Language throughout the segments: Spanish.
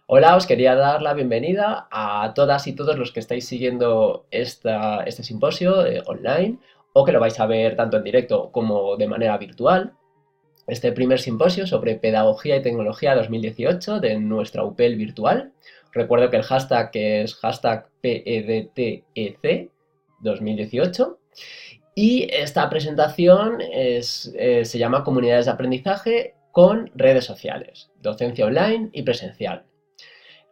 Hola, os quería dar la bienvenida a todas y todos los que estáis siguiendo este simposio online o que lo vais a ver tanto en directo como de manera virtual. Este primer simposio sobre Pedagogía y Tecnología 2018 de nuestra UPEL virtual. Recuerdo que el hashtag es hashtag PEDTEC 2018. Y esta presentación se llama Comunidades de Aprendizaje con redes sociales, docencia online y presencial.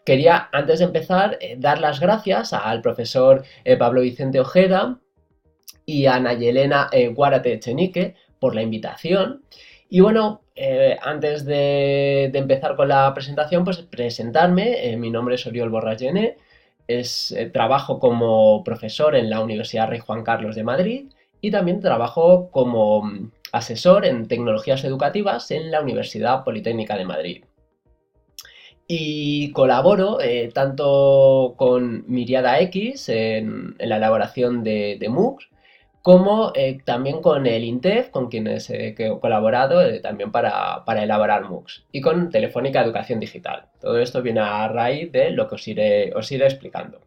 Quería, antes de empezar, dar las gracias al profesor Pablo Vicente Ojeda y a Ana Yelena Guárate Echenique por la invitación. Y bueno, antes de empezar con la presentación, pues presentarme. Mi nombre es Oriol Borràs Gené, trabajo como profesor en la Universidad Rey Juan Carlos de Madrid y también trabajo como asesor en tecnologías educativas en la Universidad Politécnica de Madrid. Y colaboro tanto con Miriada X en la elaboración de MOOCs, como también con el INTEF, con quienes que he colaborado también para elaborar MOOCs, y con Telefónica Educación Digital. Todo esto viene a raíz de lo que os iré explicando.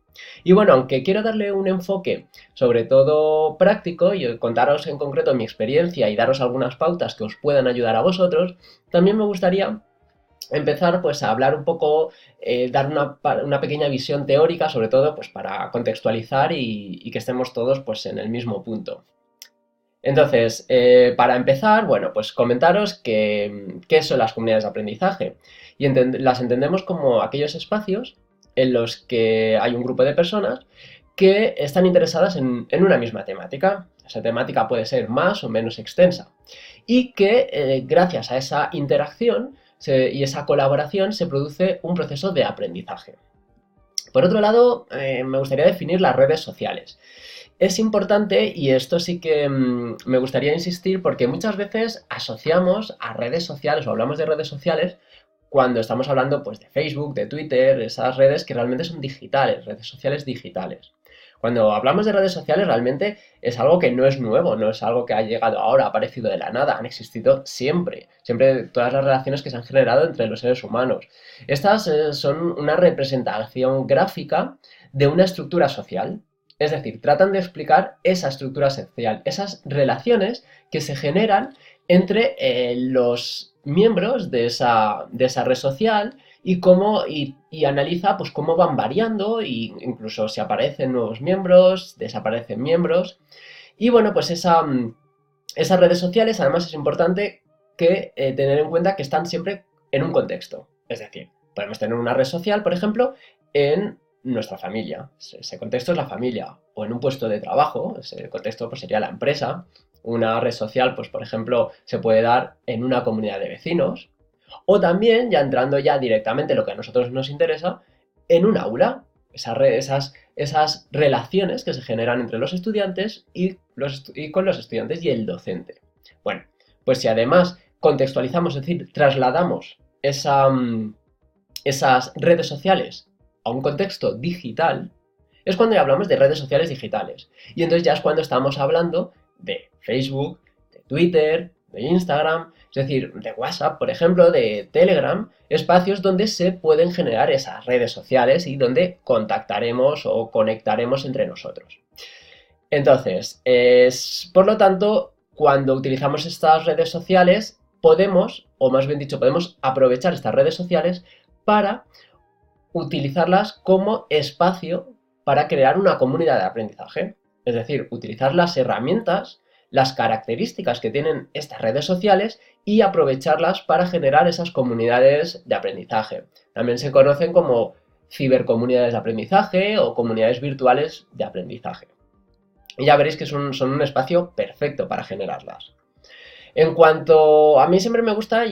Y bueno, aunque quiero darle un enfoque sobre todo práctico y contaros en concreto mi experiencia y daros algunas pautas que os puedan ayudar a vosotros, también me gustaría empezar pues a hablar un poco, dar una pequeña visión teórica, sobre todo pues para contextualizar y que estemos todos pues en el mismo punto. Entonces, para empezar, bueno, pues comentaros qué son las comunidades de aprendizaje. Y las entendemos como aquellos espacios en los que hay un grupo de personas que están interesadas en una misma temática. Esa temática puede ser más o menos extensa. Y que gracias a esa interacción y esa colaboración se produce un proceso de aprendizaje. Por otro lado, me gustaría definir las redes sociales. Es importante, y esto sí que me gustaría insistir, porque muchas veces asociamos a redes sociales o hablamos de redes sociales cuando estamos hablando pues, de Facebook, de Twitter, esas redes que realmente son digitales, redes sociales digitales. Cuando hablamos de redes sociales realmente es algo que no es nuevo, no es algo que ha llegado ahora, ha aparecido de la nada, han existido siempre, siempre todas las relaciones que se han generado entre los seres humanos. Estas son una representación gráfica de una estructura social, es decir, tratan de explicar esa estructura social, esas relaciones que se generan entre los miembros de esa red social y analiza pues, cómo van variando e incluso si aparecen nuevos miembros, desaparecen miembros. Y bueno, pues esas redes sociales además es importante tener en cuenta que están siempre en un contexto. Es decir, podemos tener una red social, por ejemplo, en nuestra familia. Ese contexto es la familia. O en un puesto de trabajo, ese contexto pues, sería la empresa. Una red social, pues por ejemplo, se puede dar en una comunidad de vecinos. O también, ya entrando ya directamente en lo que a nosotros nos interesa, en un aula. Esas relaciones que se generan entre los estudiantes y con los estudiantes y el docente. Bueno, pues si además contextualizamos, es decir, trasladamos esas redes sociales a un contexto digital, es cuando ya hablamos de redes sociales digitales. Y entonces ya es cuando estamos hablando de Facebook, de Twitter, de Instagram, es decir, de WhatsApp, por ejemplo, de Telegram, espacios donde se pueden generar esas redes sociales y donde contactaremos o conectaremos entre nosotros. Entonces, por lo tanto, cuando utilizamos estas redes sociales, podemos, o más bien dicho, podemos aprovechar estas redes sociales para utilizarlas como espacio para crear una comunidad de aprendizaje. Es decir, utilizar las herramientas, las características que tienen estas redes sociales y aprovecharlas para generar esas comunidades de aprendizaje. También se conocen como cibercomunidades de aprendizaje o comunidades virtuales de aprendizaje. Y ya veréis que son un espacio perfecto para generarlas. En cuanto a mí siempre me gusta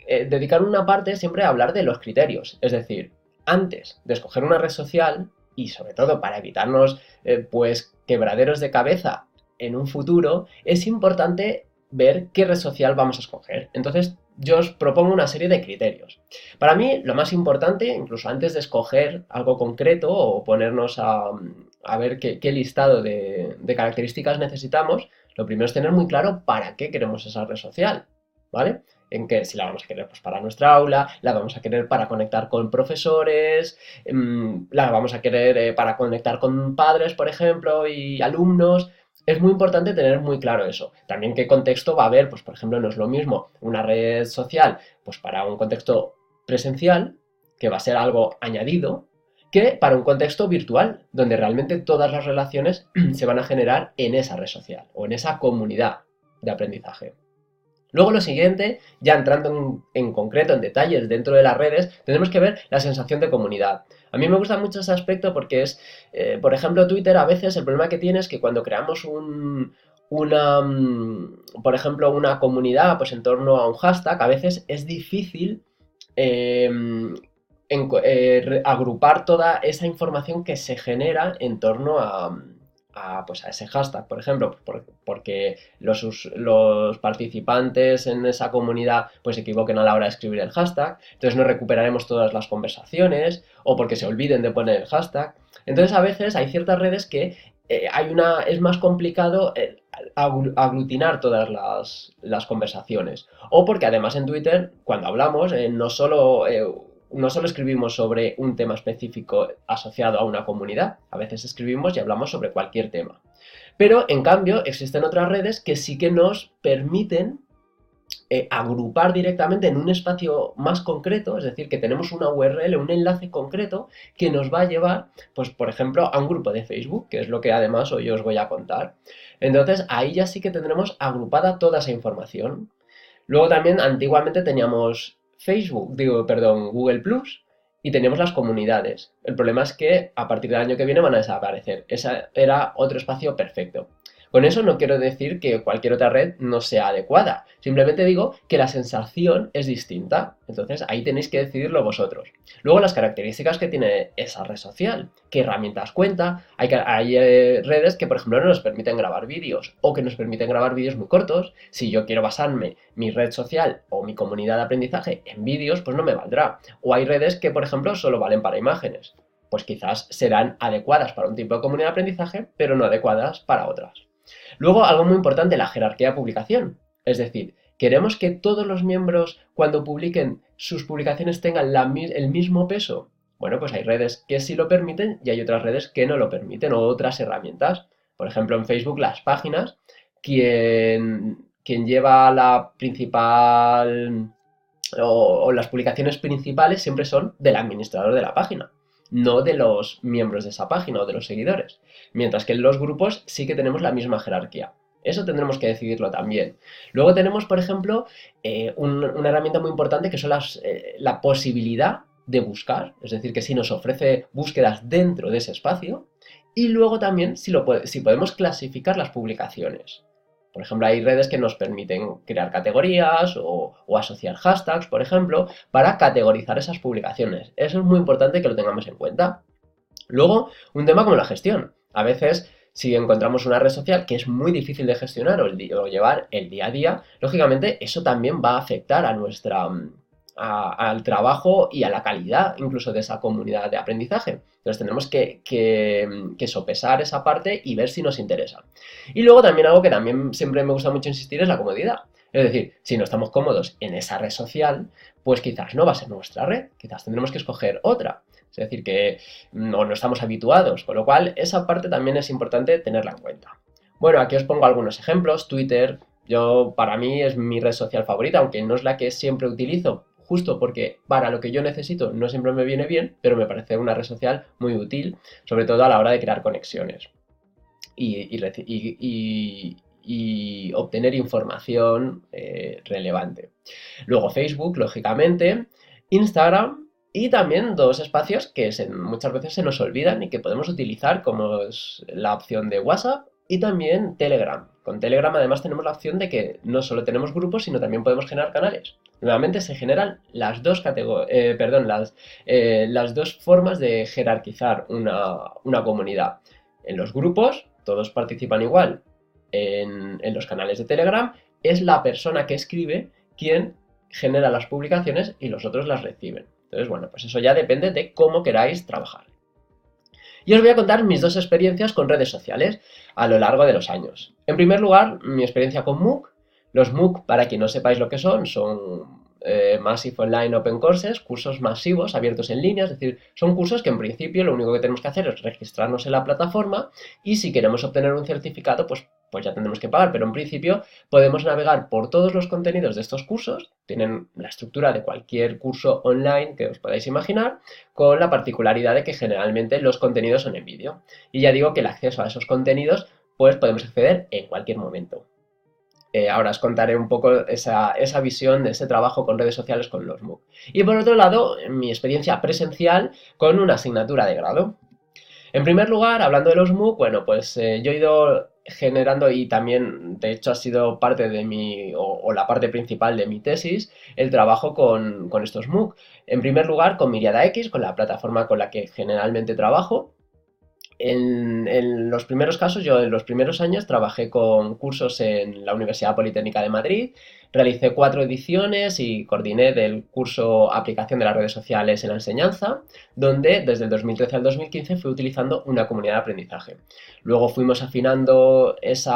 dedicar una parte siempre a hablar de los criterios. Es decir, antes de escoger una red social, y sobre todo para evitarnos pues quebraderos de cabeza en un futuro, es importante ver qué red social vamos a escoger. Entonces, yo os propongo una serie de criterios. Para mí, lo más importante, incluso antes de escoger algo concreto o ponernos a ver qué listado de características necesitamos, lo primero es tener muy claro para qué queremos esa red social, ¿vale? en que si la vamos a querer pues, para nuestra aula, la vamos a querer para conectar con profesores, la vamos a querer para conectar con padres, por ejemplo, y alumnos. Es muy importante tener muy claro eso. También qué contexto va a haber, pues por ejemplo, no es lo mismo una red social, pues para un contexto presencial, que va a ser algo añadido, que para un contexto virtual, donde realmente todas las relaciones se van a generar en esa red social o en esa comunidad de aprendizaje. Luego lo siguiente, ya entrando en concreto, en detalles dentro de las redes, tenemos que ver la sensación de comunidad. A mí me gusta mucho ese aspecto porque es, por ejemplo, Twitter a veces el problema que tiene es que cuando creamos por ejemplo, una comunidad pues en torno a un hashtag, a veces es difícil eh, agrupar toda esa información que se genera en torno pues a ese hashtag, por ejemplo, porque los participantes en esa comunidad pues se equivoquen a la hora de escribir el hashtag, entonces no recuperaremos todas las conversaciones, o porque se olviden de poner el hashtag. Entonces a veces hay ciertas redes que es más complicado aglutinar todas las conversaciones. O porque además en Twitter, cuando hablamos, no solo escribimos sobre un tema específico asociado a una comunidad, a veces escribimos y hablamos sobre cualquier tema. Pero, en cambio, existen otras redes que sí que nos permiten agrupar directamente en un espacio más concreto, es decir, que tenemos una URL, un enlace concreto que nos va a llevar, pues, por ejemplo, a un grupo de Facebook, que es lo que además hoy os voy a contar. Entonces, ahí ya sí que tendremos agrupada toda esa información. Luego también, antiguamente teníamos Google Plus, y teníamos las comunidades. El problema es que a partir del año que viene van a desaparecer. Ese era otro espacio perfecto. Con eso no quiero decir que cualquier otra red no sea adecuada. Simplemente digo que la sensación es distinta. Entonces ahí tenéis que decidirlo vosotros. Luego las características que tiene esa red social. ¿Qué herramientas cuenta? Hay redes que, por ejemplo, no nos permiten grabar vídeos o que nos permiten grabar vídeos muy cortos. Si yo quiero basarme mi red social o mi comunidad de aprendizaje en vídeos, pues no me valdrá. O hay redes que, por ejemplo, solo valen para imágenes. Pues quizás serán adecuadas para un tipo de comunidad de aprendizaje, pero no adecuadas para otras. Luego, algo muy importante, la jerarquía de publicación. Es decir, queremos que todos los miembros, cuando publiquen sus publicaciones, tengan el mismo peso. Bueno, pues hay redes que sí lo permiten y hay otras redes que no lo permiten, o otras herramientas. Por ejemplo, en Facebook, las páginas, quien lleva la principal o las publicaciones principales siempre son del administrador de la página, no de los miembros de esa página o de los seguidores. Mientras que en los grupos sí que tenemos la misma jerarquía. Eso tendremos que decidirlo también. Luego tenemos, por ejemplo, una herramienta muy importante que son la posibilidad de buscar. Es decir, que si nos ofrece búsquedas dentro de ese espacio. Y luego también si podemos clasificar las publicaciones. Por ejemplo, hay redes que nos permiten crear categorías o asociar hashtags, por ejemplo, para categorizar esas publicaciones. Eso es muy importante que lo tengamos en cuenta. Luego, un tema como la gestión. A veces, si encontramos una red social que es muy difícil de gestionar o llevar el día a día, lógicamente eso también va a afectar al trabajo y a la calidad incluso de esa comunidad de aprendizaje. Entonces tendremos que sopesar esa parte y ver si nos interesa. Y luego también algo que también siempre me gusta mucho insistir es la comodidad. Es decir, si no estamos cómodos en esa red social, pues quizás no va a ser nuestra red, quizás tendremos que escoger otra. Es decir, que no estamos habituados, con lo cual esa parte también es importante tenerla en cuenta. Bueno, aquí os pongo algunos ejemplos. Twitter, para mí es mi red social favorita, aunque no es la que siempre utilizo, justo porque para lo que yo necesito no siempre me viene bien, pero me parece una red social muy útil, sobre todo a la hora de crear conexiones y obtener información relevante. Luego Facebook, lógicamente, Instagram y también dos espacios que muchas veces se nos olvidan y que podemos utilizar, como es la opción de WhatsApp y también Telegram. Con Telegram además tenemos la opción de que no solo tenemos grupos, sino también podemos generar canales. Nuevamente se generan las dos formas de jerarquizar una comunidad. En los grupos, todos participan igual. En los canales de Telegram, es la persona que escribe quien genera las publicaciones y los otros las reciben. Entonces, bueno, pues eso ya depende de cómo queráis trabajar. Y os voy a contar mis dos experiencias con redes sociales a lo largo de los años. En primer lugar, mi experiencia con MOOC, Los MOOC, para quien no sepáis lo que son Massive Online Open Courses, cursos masivos abiertos en línea, es decir, son cursos que en principio lo único que tenemos que hacer es registrarnos en la plataforma y si queremos obtener un certificado, pues ya tendremos que pagar, pero en principio podemos navegar por todos los contenidos de estos cursos, tienen la estructura de cualquier curso online que os podáis imaginar, con la particularidad de que generalmente los contenidos son en vídeo. Y ya digo que el acceso a esos contenidos, pues podemos acceder en cualquier momento. Ahora os contaré un poco esa visión de ese trabajo con redes sociales con los MOOC. Y por otro lado, mi experiencia presencial con una asignatura de grado. En primer lugar, hablando de los MOOC, bueno, pues yo he ido generando y también, de hecho, ha sido parte de o la parte principal de mi tesis, el trabajo con estos MOOC. En primer lugar, con Miriada X, con la plataforma con la que generalmente trabajo. En los primeros casos, yo en los primeros años trabajé con cursos en la Universidad Politécnica de Madrid, realicé 4 ediciones y coordiné del curso Aplicación de las redes sociales en la enseñanza, donde desde el 2013 al 2015 fui utilizando una comunidad de aprendizaje. Luego fuimos afinando ese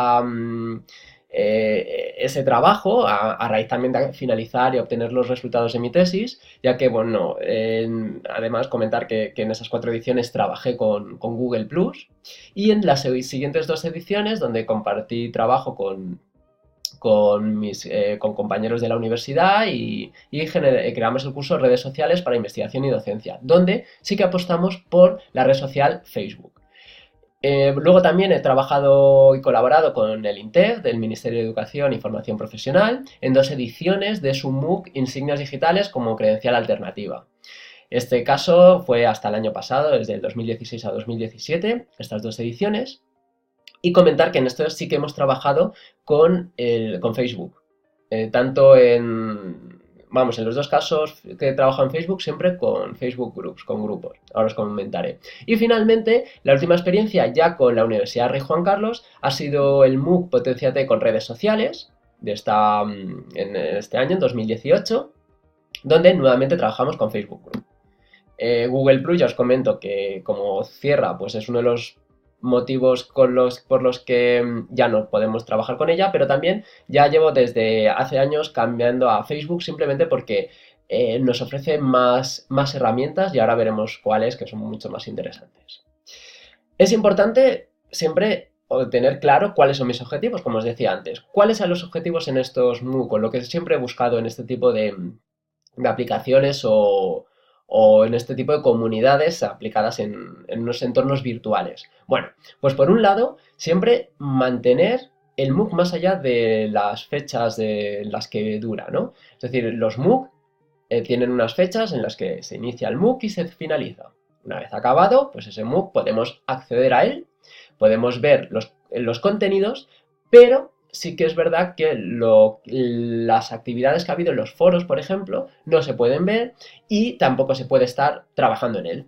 trabajo a raíz también de finalizar y obtener los resultados de mi tesis, ya que, bueno, además comentar que en esas 4 ediciones trabajé con Google Plus y en las siguientes 2 ediciones, donde compartí trabajo con compañeros de la universidad y creamos el curso Redes Sociales para Investigación y Docencia, donde sí que apostamos por la red social Facebook. Luego también he trabajado y colaborado con el INTEF, del Ministerio de Educación y Formación Profesional, en 2 ediciones de su MOOC Insignias Digitales como credencial alternativa. Este caso fue hasta el año pasado, desde el 2016 a 2017, estas 2 ediciones. Y comentar que en esto sí que hemos trabajado con Facebook. Tanto en los 2 casos que he trabajado en Facebook, siempre con Facebook Groups, con grupos. Ahora os comentaré. Y finalmente, la última experiencia ya con la Universidad Rey Juan Carlos ha sido el MOOC Potenciate con redes sociales, en este año, en 2018, donde nuevamente trabajamos con Facebook Group. Google Plus, ya os comento que como cierra, pues es uno de los motivos por los que ya no podemos trabajar con ella, pero también ya llevo desde hace años cambiando a Facebook simplemente porque nos ofrece más herramientas y ahora veremos cuáles que son mucho más interesantes. Es importante siempre tener claro cuáles son mis objetivos, como os decía antes. ¿Cuáles son los objetivos en estos MOOC? Lo que siempre he buscado en este tipo de aplicaciones o en este tipo de comunidades aplicadas en unos entornos virtuales. Bueno, pues por un lado, siempre mantener el MOOC más allá de las fechas de las que dura, ¿no? Es decir, los MOOC tienen unas fechas en las que se inicia el MOOC y se finaliza. Una vez acabado, pues ese MOOC podemos acceder a él, podemos ver los contenidos, pero sí que es verdad que las actividades que ha habido en los foros, por ejemplo, no se pueden ver y tampoco se puede estar trabajando en él.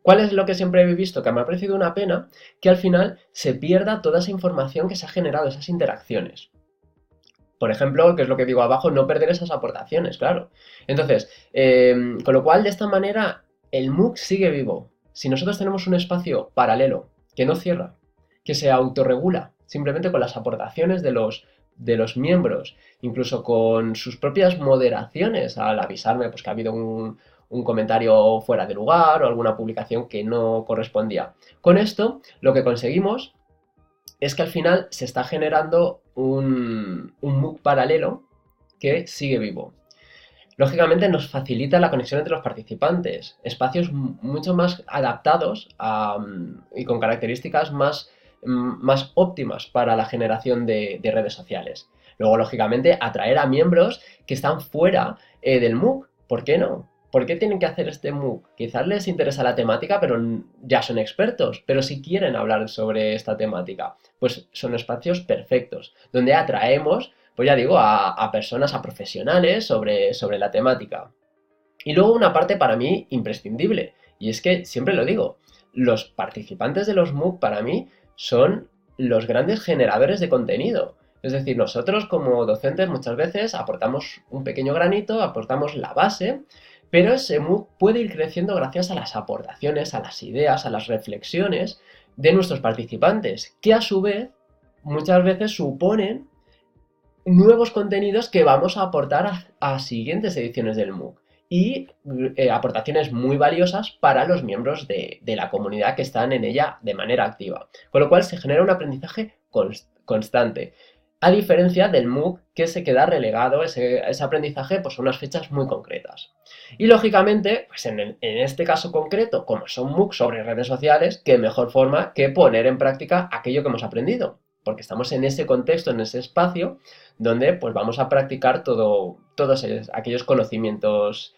¿Cuál es lo que siempre he visto? Que me ha parecido una pena que al final se pierda toda esa información que se ha generado, esas interacciones. Por ejemplo, que es lo que digo abajo, no perder esas aportaciones, claro. Entonces, con lo cual, de esta manera, el MOOC sigue vivo. Si nosotros tenemos un espacio paralelo que no cierra, que se autorregula, simplemente con las aportaciones de los miembros, incluso con sus propias moderaciones al avisarme pues, que ha habido un comentario fuera de lugar o alguna publicación que no correspondía. Con esto, lo que conseguimos es que al final se está generando un MOOC paralelo que sigue vivo. Lógicamente nos facilita la conexión entre los participantes, espacios mucho más adaptados y con características más óptimas para la generación de redes sociales. Luego, lógicamente, atraer a miembros que están fuera del MOOC. ¿Por qué no? ¿Por qué tienen que hacer este MOOC? Quizás les interesa la temática, pero ya son expertos. Pero si quieren hablar sobre esta temática, pues son espacios perfectos, donde atraemos, pues ya digo, a personas, a profesionales sobre la temática. Y luego una parte para mí imprescindible, y es que siempre lo digo, los participantes de los MOOC para mí son los grandes generadores de contenido. Es decir, nosotros como docentes muchas veces aportamos un pequeño granito, aportamos la base, pero ese MOOC puede ir creciendo gracias a las aportaciones, a las ideas, a las reflexiones de nuestros participantes, que a su vez muchas veces suponen nuevos contenidos que vamos a aportar a siguientes ediciones del MOOC y aportaciones muy valiosas para los miembros de la comunidad que están en ella de manera activa. Con lo cual se genera un aprendizaje constante. A diferencia del MOOC que se queda relegado ese aprendizaje pues, a unas fechas muy concretas. Y lógicamente, pues en este caso concreto, como son MOOC sobre redes sociales, qué mejor forma que poner en práctica aquello que hemos aprendido. Porque estamos en ese contexto, en ese espacio, donde pues vamos a practicar todos aquellos conocimientos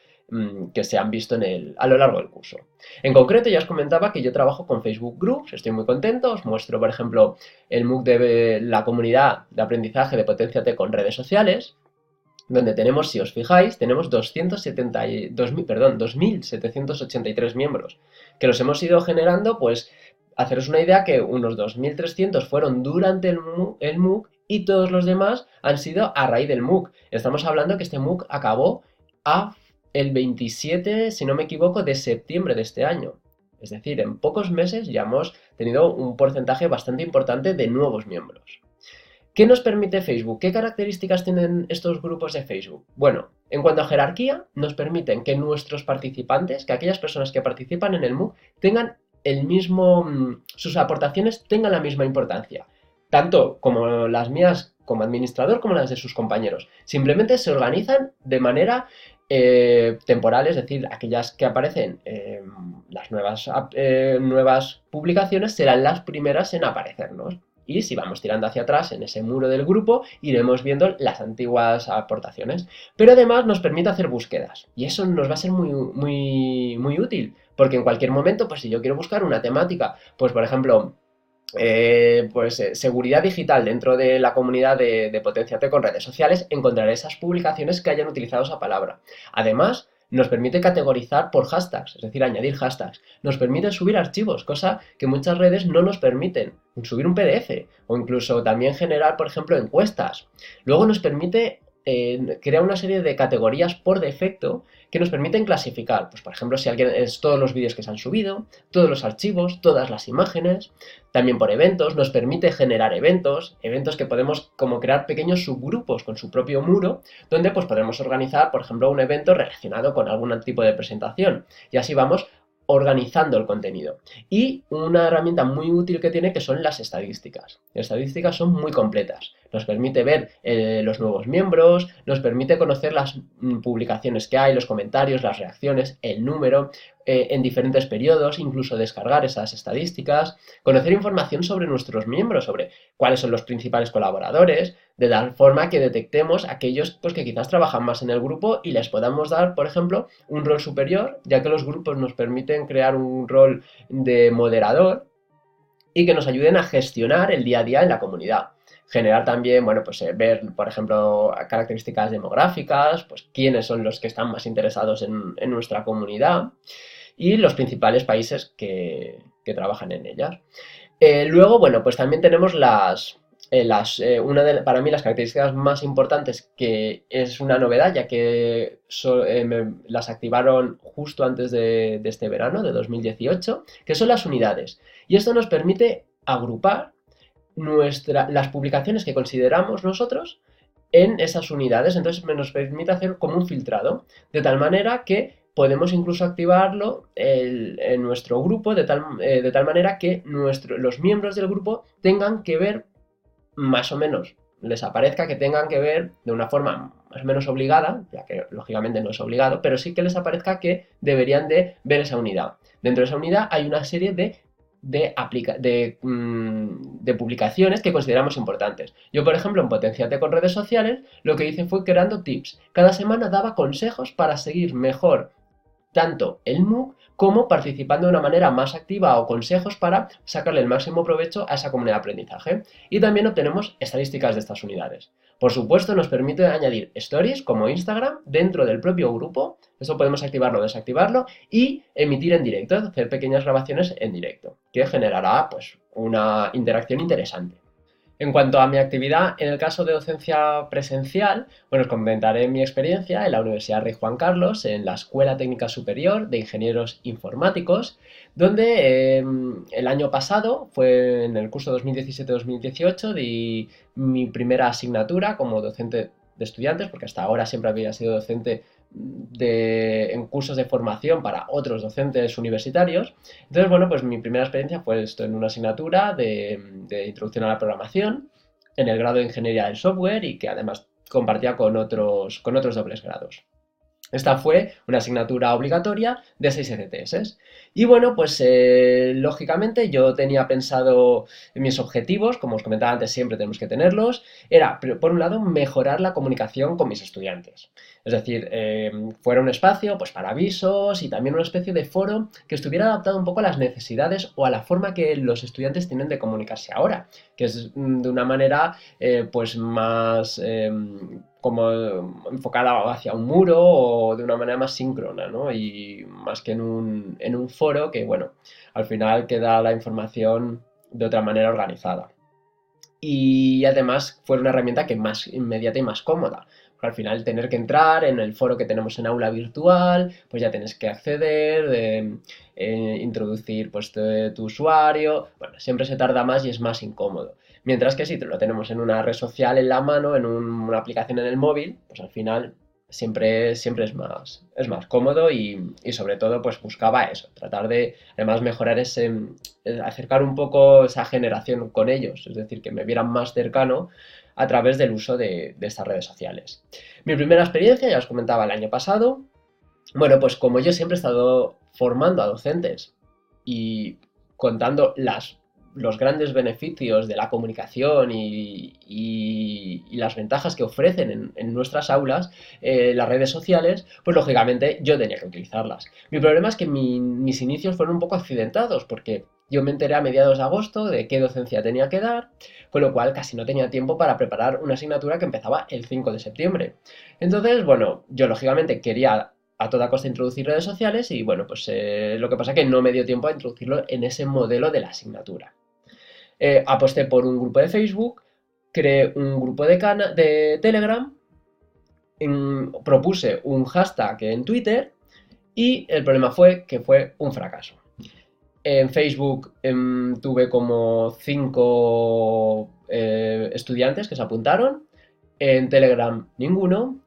que se han visto a lo largo del curso. En concreto, ya os comentaba que yo trabajo con Facebook Groups, estoy muy contento, os muestro, por ejemplo, el MOOC de la comunidad de aprendizaje de Potenciate con redes sociales, donde tenemos, si os fijáis, tenemos 2.783 miembros, que los hemos ido generando, pues, haceros una idea que unos 2.300 fueron durante el MOOC y todos los demás han sido a raíz del MOOC. Estamos hablando que este MOOC acabó el 27, si no me equivoco, de septiembre de este año. Es decir, en pocos meses ya hemos tenido un porcentaje bastante importante de nuevos miembros. ¿Qué nos permite Facebook? ¿Qué características tienen estos grupos de Facebook? Bueno, en cuanto a jerarquía, nos permiten que nuestros participantes, que aquellas personas que participan en el MOOC, tengan sus aportaciones tengan la misma importancia, tanto como las mías como administrador como las de sus compañeros. Simplemente se organizan de manera temporal, es decir, aquellas que aparecen las nuevas publicaciones serán las primeras en aparecernos. Y si vamos tirando hacia atrás en ese muro del grupo, iremos viendo las antiguas aportaciones. Pero además nos permite hacer búsquedas. Y eso nos va a ser muy, muy, muy útil. Porque en cualquier momento, pues si yo quiero buscar una temática, pues por ejemplo, seguridad digital dentro de la comunidad de Potenciate con redes sociales, encontraré esas publicaciones que hayan utilizado esa palabra. Además, nos permite categorizar por hashtags, es decir, añadir hashtags. Nos permite subir archivos, cosa que muchas redes no nos permiten. Subir un PDF o incluso también generar, por ejemplo, encuestas. Luego nos permite crear una serie de categorías por defecto que nos permiten clasificar. Pues, por ejemplo, si alguien es todos los vídeos que se han subido, todos los archivos, todas las imágenes. También por eventos, nos permite generar eventos que podemos como crear pequeños subgrupos con su propio muro, donde pues podemos organizar, por ejemplo, un evento relacionado con algún tipo de presentación. Y así vamos organizando el contenido. Y una herramienta muy útil que tiene que son las estadísticas. Las estadísticas son muy completas. Nos permite ver los nuevos miembros, nos permite conocer las publicaciones que hay, los comentarios, las reacciones, el número, en diferentes periodos, incluso descargar esas estadísticas, conocer información sobre nuestros miembros, sobre cuáles son los principales colaboradores, de tal forma que detectemos aquellos pues, que quizás trabajan más en el grupo y les podamos dar, por ejemplo, un rol superior, ya que los grupos nos permiten crear un rol de moderador y que nos ayuden a gestionar el día a día en la comunidad. Generar también, bueno, pues ver, por ejemplo, características demográficas, pues quiénes son los que están más interesados en nuestra comunidad y los principales países que trabajan en ellas. Luego, bueno, pues también tenemos para mí las características más importantes, que es una novedad, ya que las activaron justo antes de este verano, de 2018, que son las unidades. Y esto nos permite agrupar las publicaciones que consideramos nosotros en esas unidades. Entonces nos permite hacer como un filtrado, de tal manera que podemos incluso activarlo en nuestro grupo de tal manera que los miembros del grupo tengan que ver más o menos, les aparezca que tengan que ver de una forma más o menos obligada, ya que lógicamente no es obligado, pero sí que les aparezca que deberían de ver esa unidad. Dentro de esa unidad hay una serie de publicaciones que consideramos importantes. Yo, por ejemplo, en Potenciate con redes sociales, lo que hice fue creando tips. Cada semana daba consejos para seguir mejor tanto el MOOC como participando de una manera más activa o consejos para sacarle el máximo provecho a esa comunidad de aprendizaje. Y también obtenemos estadísticas de estas unidades. Por supuesto, nos permite añadir stories como Instagram dentro del propio grupo. Eso podemos activarlo o desactivarlo y emitir en directo, hacer pequeñas grabaciones en directo, que generará pues una interacción interesante. En cuanto a mi actividad, en el caso de docencia presencial, bueno, os comentaré mi experiencia en la Universidad Rey Juan Carlos, en la Escuela Técnica Superior de Ingenieros Informáticos, donde el año pasado, fue en el curso 2017-2018, di mi primera asignatura como docente de estudiantes, porque hasta ahora siempre había sido docente en cursos de formación para otros docentes universitarios. Entonces, bueno, pues mi primera experiencia fue esto en una asignatura de introducción a la programación en el grado de ingeniería del software y que además compartía con otros dobles grados. Esta fue una asignatura obligatoria de 6 ECTS. Y bueno, pues lógicamente yo tenía pensado en mis objetivos, como os comentaba antes, siempre tenemos que tenerlos, era, por un lado, mejorar la comunicación con mis estudiantes. Es decir, fuera un espacio pues, para avisos y también una especie de foro que estuviera adaptado un poco a las necesidades o a la forma que los estudiantes tienen de comunicarse ahora, que es de una manera pues más como enfocada hacia un muro o de una manera más síncrona, ¿no? Y más que en un foro que, bueno, al final queda la información de otra manera organizada. Y además fue una herramienta que más inmediata y más cómoda. Porque al final tener que entrar en el foro que tenemos en aula virtual, pues ya tienes que acceder, introducir pues tu usuario, bueno, siempre se tarda más y es más incómodo. Mientras que si lo tenemos en una red social en la mano, en una aplicación en el móvil, pues al final siempre es más cómodo y sobre todo pues buscaba eso, tratar de además mejorar acercar un poco esa generación con ellos, es decir, que me vieran más cercano a través del uso de estas redes sociales. Mi primera experiencia, ya os comentaba el año pasado, bueno, pues como yo siempre he estado formando a docentes y contando los grandes beneficios de la comunicación y las ventajas que ofrecen en nuestras aulas, las redes sociales, pues lógicamente yo tenía que utilizarlas. Mi problema es que mis inicios fueron un poco accidentados porque yo me enteré a mediados de agosto de qué docencia tenía que dar, con lo cual casi no tenía tiempo para preparar una asignatura que empezaba el 5 de septiembre. Entonces, bueno, yo lógicamente quería a toda costa introducir redes sociales y bueno, pues lo que pasa es que no me dio tiempo a introducirlo en ese modelo de la asignatura. Aposté por un grupo de Facebook, creé un grupo de Telegram, propuse un hashtag en Twitter y el problema fue que fue un fracaso. En Facebook tuve como 5 estudiantes que se apuntaron, en Telegram ninguno,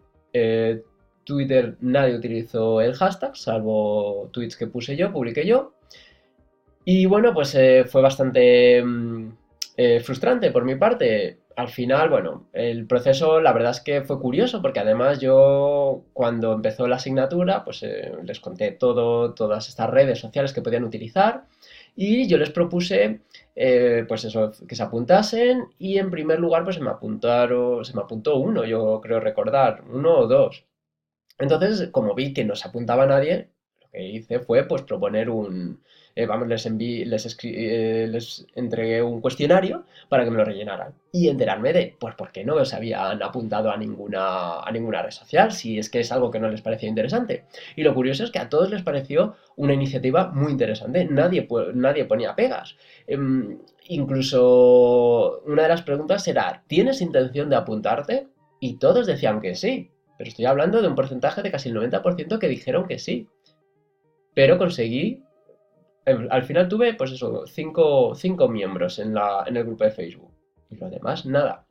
Twitter nadie utilizó el hashtag, salvo tweets que puse yo, publiqué yo. Y bueno, pues fue bastante frustrante por mi parte. Al final, bueno, el proceso la verdad es que fue curioso porque además yo cuando empezó la asignatura pues les conté todas estas redes sociales que podían utilizar y yo les propuse pues eso, que se apuntasen y en primer lugar pues se me apuntó uno, yo creo recordar, uno o dos. Entonces, como vi que no se apuntaba nadie, lo que hice fue pues proponer vamos, les entregué un cuestionario para que me lo rellenaran y enterarme de pues por qué no se habían apuntado a ninguna red social, si es que es algo que no les parecía interesante. Y lo curioso es que a todos les pareció una iniciativa muy interesante, nadie ponía pegas. Incluso una de las preguntas era, ¿tienes intención de apuntarte? Y todos decían que sí. Pero estoy hablando de un porcentaje de casi el 90% que dijeron que sí. Pero conseguí, al final tuve, pues eso, cinco miembros en el grupo de Facebook. Y lo demás, nada.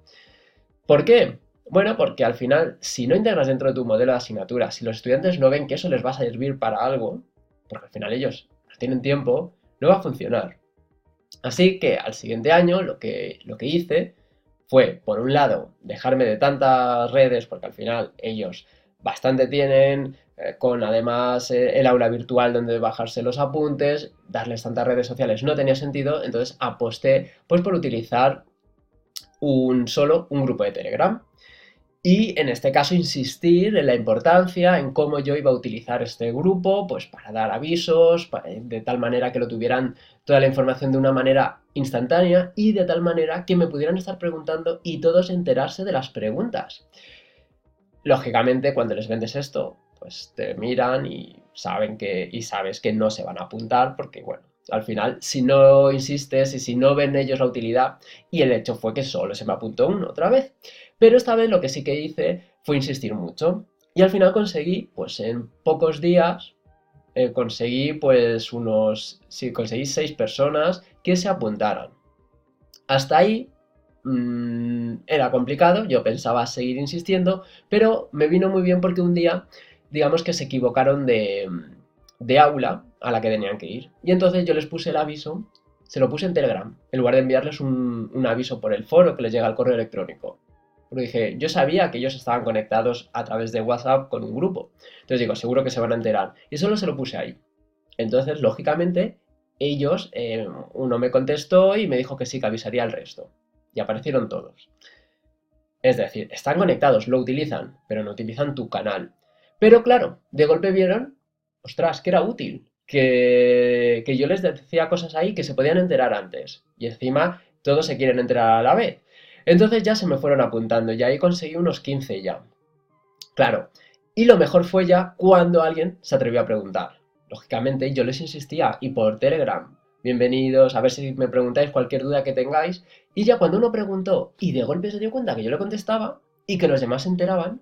¿Por qué? Bueno, porque al final, si no integras dentro de tu modelo de asignatura, si los estudiantes no ven que eso les va a servir para algo, porque al final ellos no tienen tiempo, no va a funcionar. Así que al siguiente año lo que hice fue, por un lado, dejarme de tantas redes, porque al final ellos bastante tienen, con además el aula virtual donde bajarse los apuntes, darles tantas redes sociales no tenía sentido, entonces aposté pues por utilizar solo un grupo de Telegram. Y en este caso insistir en la importancia, en cómo yo iba a utilizar este grupo, pues para dar avisos, de tal manera que lo tuvieran toda la información de una manera instantánea y de tal manera que me pudieran estar preguntando y todos enterarse de las preguntas. Lógicamente, cuando les vendes esto, pues te miran y sabes que no se van a apuntar porque, bueno, Al final, si no insistes y si no ven ellos la utilidad, y el hecho fue que solo se me apuntó uno otra vez. Pero esta vez lo que sí que hice fue insistir mucho. Y al final conseguí, pues en pocos días, conseguí pues sí, conseguí 6 personas que se apuntaran. Hasta ahí era complicado, yo pensaba seguir insistiendo, pero me vino muy bien porque un día, digamos que se equivocaron de aula a la que tenían que ir. Y entonces yo les puse el aviso, se lo puse en Telegram, en lugar de enviarles un aviso por el foro que les llega al correo electrónico. Porque dije, yo sabía que ellos estaban conectados a través de WhatsApp con un grupo. Entonces digo, seguro que se van a enterar. Y solo se lo puse ahí. Entonces, lógicamente, ellos, uno me contestó y me dijo que sí, que avisaría al resto. Y aparecieron todos. Es decir, están conectados, lo utilizan, pero no utilizan tu canal. Pero claro, de golpe vieron, ostras, que era útil, que yo les decía cosas ahí que se podían enterar antes. Y encima, todos se quieren enterar a la vez. Entonces ya se me fueron apuntando y ahí conseguí unos 15 ya. Claro, y lo mejor fue ya cuando alguien se atrevió a preguntar. Lógicamente, yo les insistía y por Telegram, bienvenidos, a ver si me preguntáis cualquier duda que tengáis. Y ya cuando uno preguntó y de golpe se dio cuenta que yo le contestaba y que los demás se enteraban,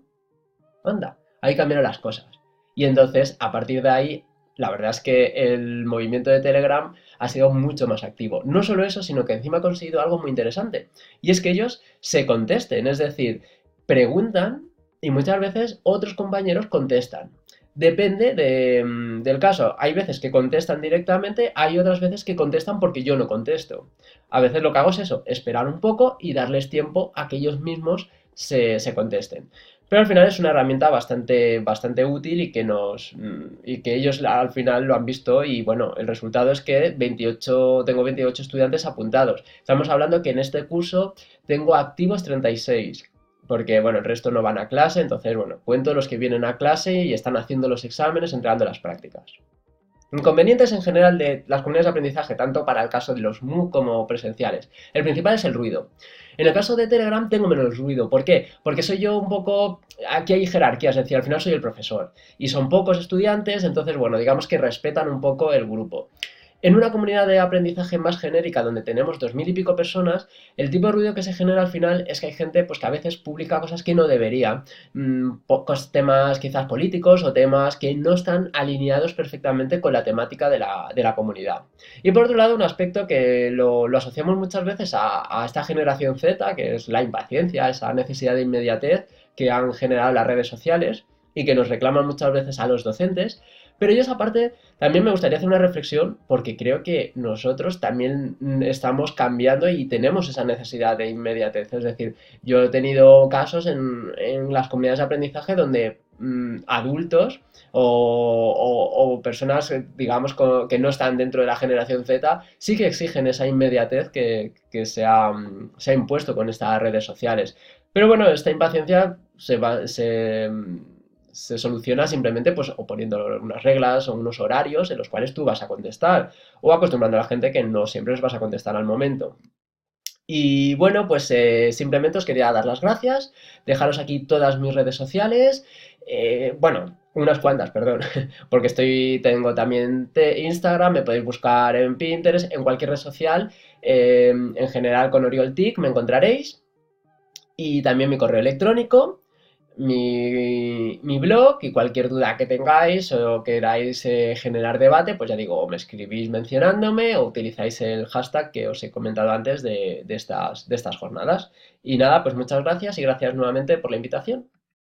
anda, ahí cambiaron las cosas. Y entonces, a partir de ahí, la verdad es que el movimiento de Telegram ha sido mucho más activo. No solo eso, sino que encima ha conseguido algo muy interesante. Y es que ellos se contesten, es decir, preguntan y muchas veces otros compañeros contestan. Depende del caso. Hay veces que contestan directamente, hay otras veces que contestan porque yo no contesto. A veces lo que hago es eso, esperar un poco y darles tiempo a que ellos mismos se contesten. Pero al final es una herramienta bastante útil y que ellos al final lo han visto y bueno, el resultado es que tengo 28 estudiantes apuntados. Estamos hablando que en este curso tengo activos 36 porque bueno, el resto no van a clase, entonces bueno, cuento los que vienen a clase y están haciendo los exámenes, entregando las prácticas. Inconvenientes en general de las comunidades de aprendizaje, tanto para el caso de los MOOC como presenciales. El principal es el ruido. En el caso de Telegram tengo menos ruido. ¿Por qué? Porque soy yo un poco... Aquí hay jerarquías, es decir, al final soy el profesor. Y son pocos estudiantes, entonces, bueno, digamos que respetan un poco el grupo. En una comunidad de aprendizaje más genérica, donde tenemos 2000 y pico personas, el tipo de ruido que se genera al final es que hay gente pues, que a veces publica cosas que no debería, pocos temas quizás políticos o temas que no están alineados perfectamente con la temática de la comunidad. Y por otro lado, un aspecto que lo asociamos muchas veces a esta generación Z, que es la impaciencia, esa necesidad de inmediatez que han generado las redes sociales y que nos reclaman muchas veces a los docentes, pero ellos aparte, también me gustaría hacer una reflexión porque creo que nosotros también estamos cambiando y tenemos esa necesidad de inmediatez. Es decir, yo he tenido casos en las comunidades de aprendizaje donde adultos o personas, digamos, que no están dentro de la generación Z, sí que exigen esa inmediatez que se ha impuesto con estas redes sociales. Pero bueno, esta impaciencia se soluciona simplemente pues o poniendo unas reglas o unos horarios en los cuales tú vas a contestar o acostumbrando a la gente que no siempre les vas a contestar al momento. Y bueno, pues simplemente os quería dar las gracias, dejaros aquí todas mis redes sociales, bueno, unas cuantas, perdón, porque tengo también Instagram, me podéis buscar en Pinterest, en cualquier red social, en general con OriolTIC me encontraréis, y también mi correo electrónico, mi blog y cualquier duda que tengáis o queráis generar debate, pues ya digo, o me escribís mencionándome o utilizáis el hashtag que os he comentado antes de estas jornadas. Y nada, pues muchas gracias y gracias nuevamente por la invitación.